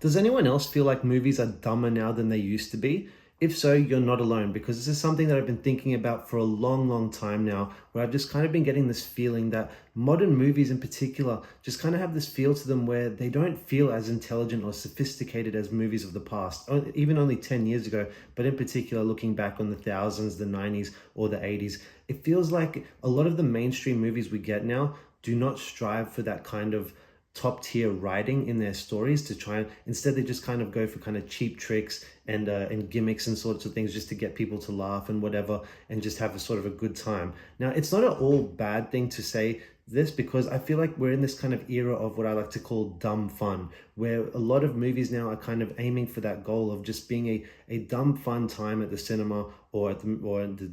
Does anyone else feel like movies are dumber now than they used to be? If so, you're not alone, because this is something that I've been thinking about for a long, long time now, where I've just kind of been getting this feeling that modern movies in particular just kind of have this feel to them where they don't feel as intelligent or sophisticated as movies of the past, even only 10 years ago, but in particular looking back on the thousands, the 90s, or the 80s. It feels like a lot of the mainstream movies we get now do not strive for that kind of top tier writing in their stories to try and instead they just kind of go for kind of cheap tricks and gimmicks and sorts of things just to get people to laugh and whatever and just have a sort of a good time. Now, it's not an all bad thing to say this, because I feel like we're in this kind of era of what I like to call dumb fun, where a lot of movies now are kind of aiming for that goal of just being a dumb fun time at the cinema or at the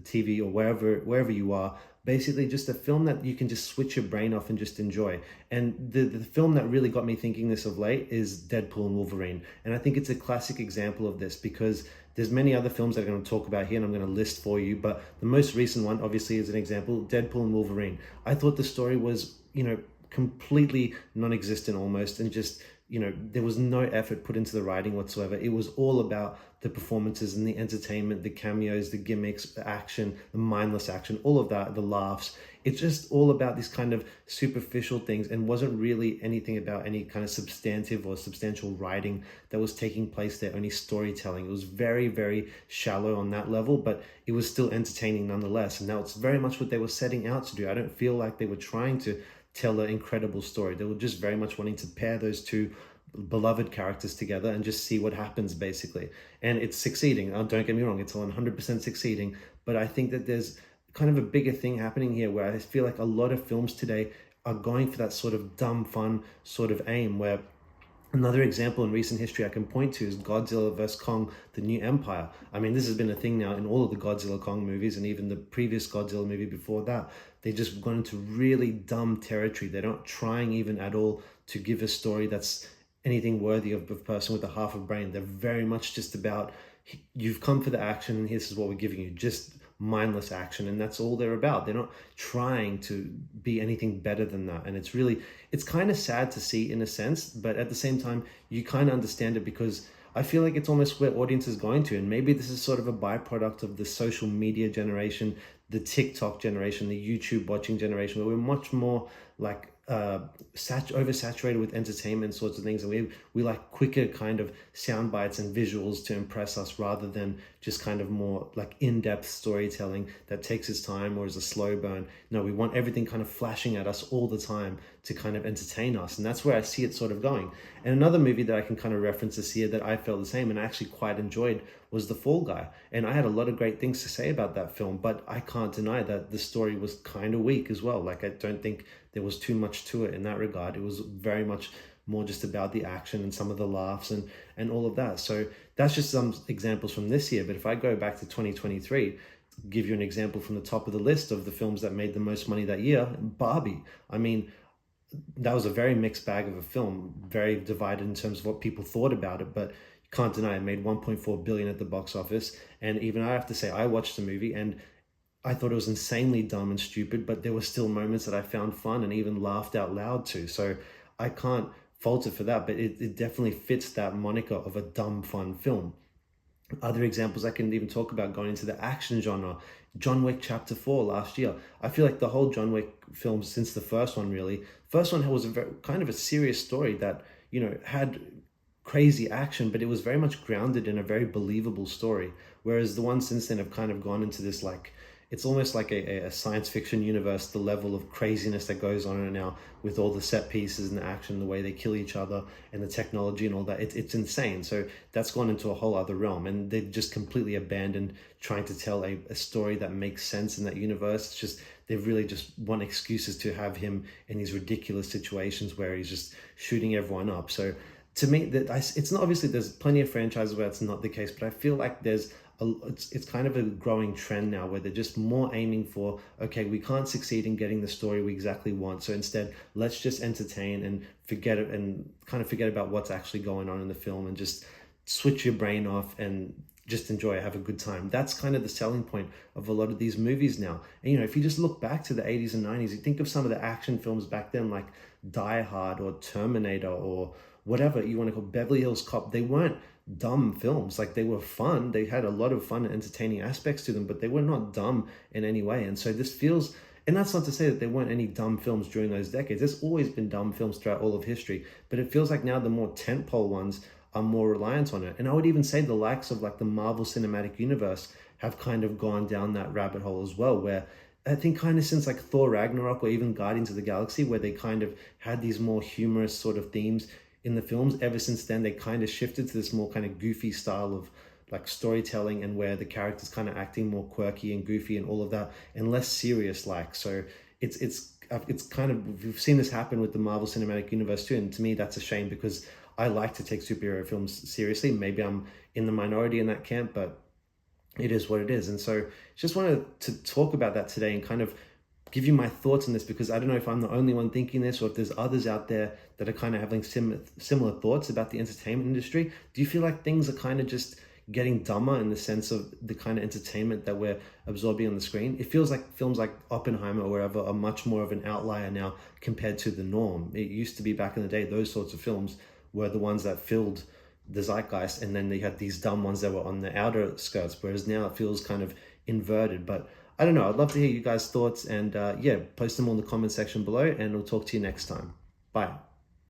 TV or wherever you are. Basically just a film that you can just switch your brain off and just enjoy. And the film that really got me thinking this of late is Deadpool and Wolverine. And I think it's a classic example of this, because there's many other films that I'm going to talk about here and I'm going to list for you, but the most recent one obviously is an example, Deadpool and Wolverine. I thought the story was, completely non-existent almost, and just, there was no effort put into the writing whatsoever. It was all about the performances and the entertainment, the cameos, the gimmicks, the action, the mindless action, all of that, the laughs. It's just all about these kind of superficial things, and wasn't really anything about any kind of substantive or substantial writing that was taking place there, only storytelling. It was very, very shallow on that level, but it was still entertaining nonetheless. And now it's very much what they were setting out to do. I don't feel like they were trying to tell an incredible story. They were just very much wanting to pair those two beloved characters together and just see what happens, basically. And it's succeeding. Don't get me wrong, it's 100% succeeding. But I think that there's kind of a bigger thing happening here, where I feel like a lot of films today are going for that sort of dumb fun sort of aim, where another example in recent history I can point to is Godzilla vs. Kong, The New Empire. I mean, this has been a thing now in all of the Godzilla Kong movies, and even the previous Godzilla movie before that. They just gone into really dumb territory. They're not trying even at all to give a story that's anything worthy of a person with a half a brain. They're very much just about, you've come for the action and this is what we're giving you, just mindless action, and that's all they're about. They're not trying to be anything better than that. And it's kind of sad to see in a sense, but at the same time you kind of understand it, because I feel like it's almost where audience is going to. And maybe this is sort of a byproduct of the social media generation, the TikTok generation, the YouTube watching generation, where we're much more like oversaturated with entertainment sorts of things, and we like quicker kind of sound bites and visuals to impress us, rather than just kind of more like in-depth storytelling that takes its time or is a slow burn. No, we want everything kind of flashing at us all the time to kind of entertain us, and that's where I see it sort of going. And another movie that I can kind of reference this year that I felt the same and actually quite enjoyed was The Fall Guy. And I had a lot of great things to say about that film, but I can't deny that the story was kind of weak as well. Like, I don't think there was too much to it in that regard. It was very much more just about the action and some of the laughs and all of that. So that's just some examples from this year. But if I go back to 2023, give you an example from the top of the list of the films that made the most money that year, Barbie. I mean, that was a very mixed bag of a film, very divided in terms of what people thought about it, but you can't deny it made 1.4 billion at the box office. And even I have to say, I watched the movie and I thought it was insanely dumb and stupid, but there were still moments that I found fun and even laughed out loud to. So I can't fault it for that, but it definitely fits that moniker of a dumb fun film. Other examples I can even talk about going into the action genre, John Wick Chapter 4 last year. I feel like the whole John Wick films since the first one, really. First one was kind of a serious story that, had crazy action, but it was very much grounded in a very believable story. Whereas the ones since then have kind of gone into this, like, it's almost like a science fiction universe, the level of craziness that goes on in it now with all the set pieces and the action, the way they kill each other and the technology and all that. It's insane. So that's gone into a whole other realm, and they've just completely abandoned trying to tell a story that makes sense in that universe. It's just, they really just want excuses to have him in these ridiculous situations where he's just shooting everyone up. So to me, it's not, obviously there's plenty of franchises where it's not the case, but I feel like it's kind of a growing trend now where they're just more aiming for, okay, we can't succeed in getting the story we exactly want, so instead let's just entertain and forget it, and kind of forget about what's actually going on in the film, and just switch your brain off and just enjoy, have a good time. That's kind of the selling point of a lot of these movies now. And if you just look back to the 80s and 90s, you think of some of the action films back then, like Die Hard or Terminator or whatever you want to call Beverly Hills Cop, they weren't dumb films. Like, they were fun. They had a lot of fun and entertaining aspects to them, but they were not dumb in any way. And so this feels, and that's not to say that there weren't any dumb films during those decades. There's always been dumb films throughout all of history, but it feels like now the more tentpole ones are more reliant on it. And I would even say the likes of like the Marvel Cinematic Universe have kind of gone down that rabbit hole as well, where I think kind of since like Thor Ragnarok or even Guardians of the Galaxy, where they kind of had these more humorous sort of themes in the films, ever since then they kind of shifted to this more kind of goofy style of like storytelling, and where the characters kind of acting more quirky and goofy and all of that, and less serious like. So it's kind of, we've seen this happen with the Marvel Cinematic Universe too, and to me that's a shame, because I like to take superhero films seriously. Maybe I'm in the minority in that camp, but it is what it is. And so just wanted to talk about that today and kind of give you my thoughts on this, because I don't know if I'm the only one thinking this, or if there's others out there that are kind of having similar thoughts about the entertainment industry. Do you feel like things are kind of just getting dumber in the sense of the kind of entertainment that we're absorbing on the screen? It feels like films like Oppenheimer or wherever are much more of an outlier now compared to the norm. It used to be back in the day, those sorts of films were the ones that filled the zeitgeist, and then they had these dumb ones that were on the outer skirts, whereas now it feels kind of inverted. But I don't know, I'd love to hear you guys' thoughts, and yeah, post them on the comment section below, and we'll talk to you next time. Bye.